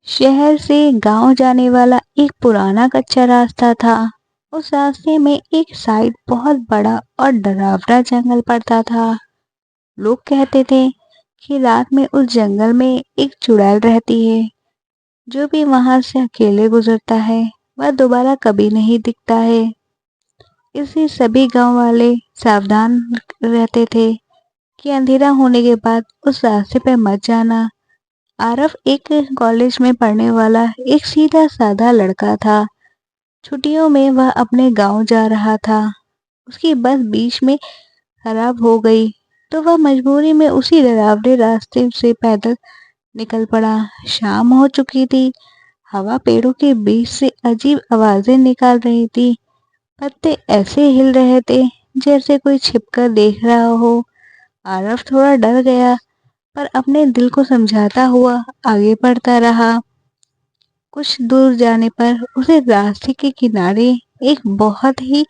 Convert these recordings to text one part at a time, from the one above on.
شہر سے گاؤں جانے والا ایک پرانا کچا راستہ تھا۔ اس راستے میں ایک سائڈ بہت بڑا اور ڈراونا جنگل پڑتا تھا۔ لوگ کہتے تھے کہ رات میں اس جنگل میں ایک چڑیل رہتی ہے۔ جو بھی وہاں سے اکیلے گزرتا ہے وہ دوبارہ کبھی نہیں دکھتا ہے۔ اس سے سبھی گاؤں والے ساودھان رہتے تھے کہ اندھیرا ہونے کے بعد اس راستے پہ مت جانا۔ عارف ایک کالج میں پڑھنے والا ایک سیدھا سادہ لڑکا تھا۔ چھٹیوں میں وہ اپنے گاؤں جا رہا تھا۔ اس کی بس بیچ میں خراب ہو گئی تو وہ مجبوری میں اسی ڈراونے راستے سے پیدل نکل پڑا۔ شام ہو چکی تھی۔ ہوا پیڑوں کے بیچ سے عجیب آوازیں نکال رہی تھی۔ پتے ایسے ہل رہے تھے جیسے کوئی چھپ کر دیکھ رہا ہو۔ عارف تھوڑا ڈر گیا پر اپنے دل کو سمجھاتا ہوا آگے بڑھتا رہا۔ کچھ دور جانے پر اسے راستے کے کنارے ایک بہت ہی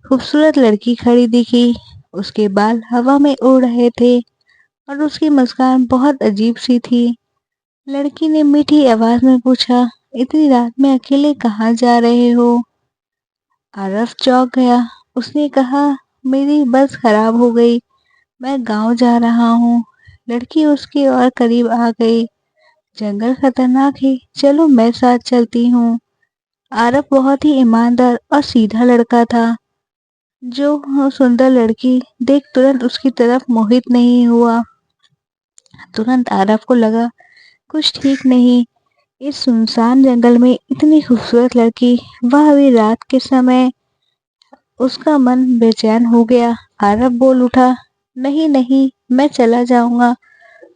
خوبصورت لڑکی کھڑی دکھی۔ اس کے بال ہوا میں اڑ رہے تھے اور اس کی مسکان بہت عجیب سی تھی۔ لڑکی نے میٹھی آواز میں پوچھا، اتنی رات میں اکیلے کہاں جا رہے ہو؟ عارف چونک گیا۔ اس نے کہا، میری بس خراب ہو گئی، میں گاؤں جا رہا ہوں۔ لڑکی اس کے اور قریب آ گئی۔ جنگل خطرناک ہے، چلو میں ساتھ چلتی ہوں۔ عارف بہت ہی ایماندار اور سیدھا لڑکا تھا جو سندر لڑکی دیکھ ترنت اس کی طرف موہت نہیں ہوا۔ ترنت عارف کو لگا کچھ ٹھیک نہیں، اس سنسان جنگل میں اتنی خوبصورت لڑکی، وہ ابھی رات کے سمے۔ اس کا من بے چین ہو گیا۔ عارف بول اٹھا، نہیں نہیں، میں چلا جاؤں گا،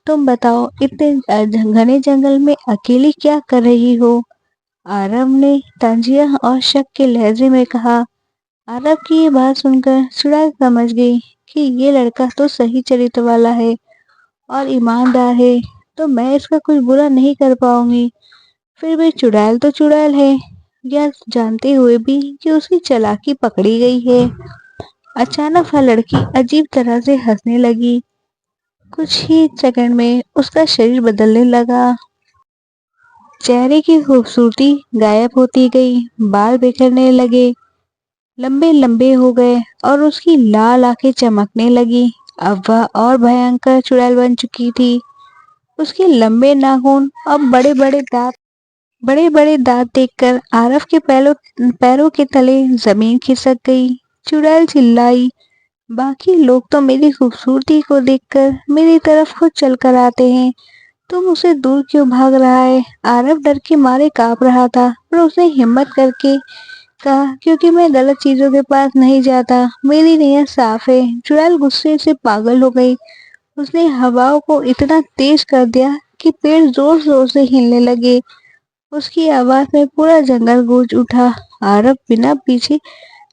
تم بتاؤ اتنے گھنے جنگل میں اکیلی کیا کر رہی ہو؟ عارف نے تنزیہ اور شک کے لہجے میں کہا۔ عارف کی یہ بات سن کر چڑیل سمجھ گئی کہ یہ لڑکا تو صحیح چرتر والا ہے اور ایماندار ہے، تو میں اس کا کچھ برا نہیں کر پاؤں گی۔ پھر بھی چڑیل تو چڑیل ہے، یہ جانتے ہوئے بھی کہ اس کی چالاکی پکڑی گئی ہے۔ اچانک وہ لڑکی عجیب طرح سے ہنسنے لگی۔ کچھ ہی سیکنڈ میں اس کا شریر بدلنے لگا۔ چہرے کی خوبصورتی غائب ہوتی گئی، بال بکھرنے لگے، لمبے لمبے ہو گئے اور اس کی لال آنکھیں چمکنے لگی۔ اب وہ اور بھیانکر چڑیل بن چکی تھی۔ اس کے لمبے ناخن اور بڑے بڑے دانت دیکھ کر عارف کے پیروں کے تلے زمین کھسک گئی۔ چڑیل چلائی، باقی لوگ تو میری خوبصورتی کو دیکھ کر میری طرف خود چل کر آتے ہیں، تم اسے دور کیوں بھاگ رہا ہے؟ عارف ڈر کے مارے کانپ رہا تھا پر اس نے ہمت کر کے کہا، کیونکہ میں غلط چیزوں کے پاس نہیں جاتا، میری نیت صاف ہے۔ چڑیل غصے سے پاگل ہو گئی۔ اس نے ہوا کو اتنا تیز کر دیا کہ پیڑ زور زور سے ہلنے لگے۔ اس کی آواز میں پورا جنگل گونج اٹھا۔ عارف بنا پیچھے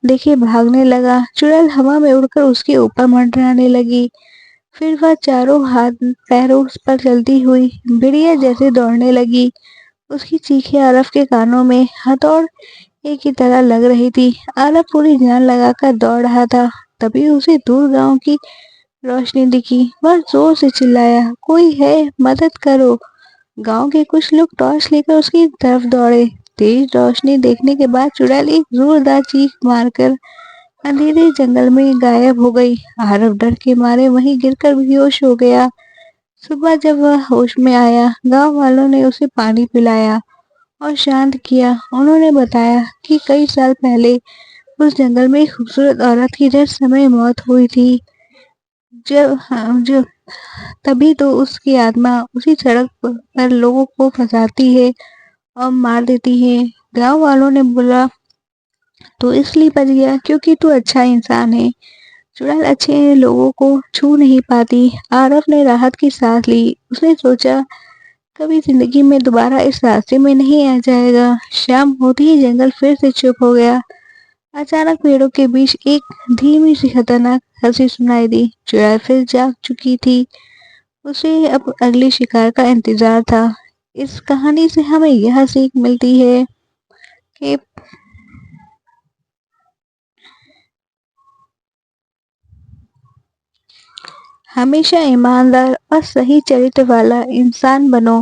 دیکھے بھاگنے لگا۔ چڑیل ہوا میں اڑ کر اس کے اوپر منڈرانے لگی۔ پھر وہ چاروں ہاتھ پیروں پر چلتی ہوئی بھیڑیا جیسے دوڑنے لگی۔ اس کی چیخیں عارف کے کانوں میں ہتھوڑے کی طرح لگ رہی تھی۔ عارف پوری جان لگا کر دوڑ رہا تھا، تبھی اسے دور گاؤں کی روشنی دکھی۔ وہ زور سے چلایا، کوئی ہے، مدد کرو۔ گاؤں کے کچھ لوگ ٹارچ لے کر اس کی طرف دوڑے۔ تیز روشنی دیکھنے کے بعد چڑیل ایک زوردار چیخ مار کر اندھیرے جنگل میں غائب ہو گئی۔ عارف ڈر کے مارے وہیں گر کر بے ہوش ہو گیا۔ صبح جب وہ ہوش میں آیا، گاؤں والوں نے اسے پانی پلایا اور شانت کیا۔ انہوں نے بتایا کہ کئی سال پہلے اس جنگل میں ایک خوبصورت عورت کی رہسیائی موت ہوئی تھی، تبھی تو اس کی آتما اسی سڑک پر لوگوں کو پھنساتی ہے اور مار دیتی ہے۔ گاؤں والوں نے بولا، تو اس لیے بچ گیا کیونکہ تو اچھا انسان ہے۔ چڑیل اچھے لوگوں کو چھو نہیں پاتی۔ عارف نے راحت کی سانس لی۔ اس نے سوچا، کبھی زندگی میں دوبارہ اس راستے میں نہیں آ جائے گا۔ شام ہوتے ہی جنگل پھر سے چپ ہو گیا۔ اچانک پیڑوں کے بیچ ایک دھیمی سی خطرناک ہنسی سنائی دی۔ چڑیل پھر جاگ چکی تھی۔ اسے اب اگلی شکار کا انتظار تھا۔ اس کہانی سے ہمیں یہ سیکھ ملتی ہے کہ ہمیشہ ایماندار اور صحیح چرتر والا انسان بنو۔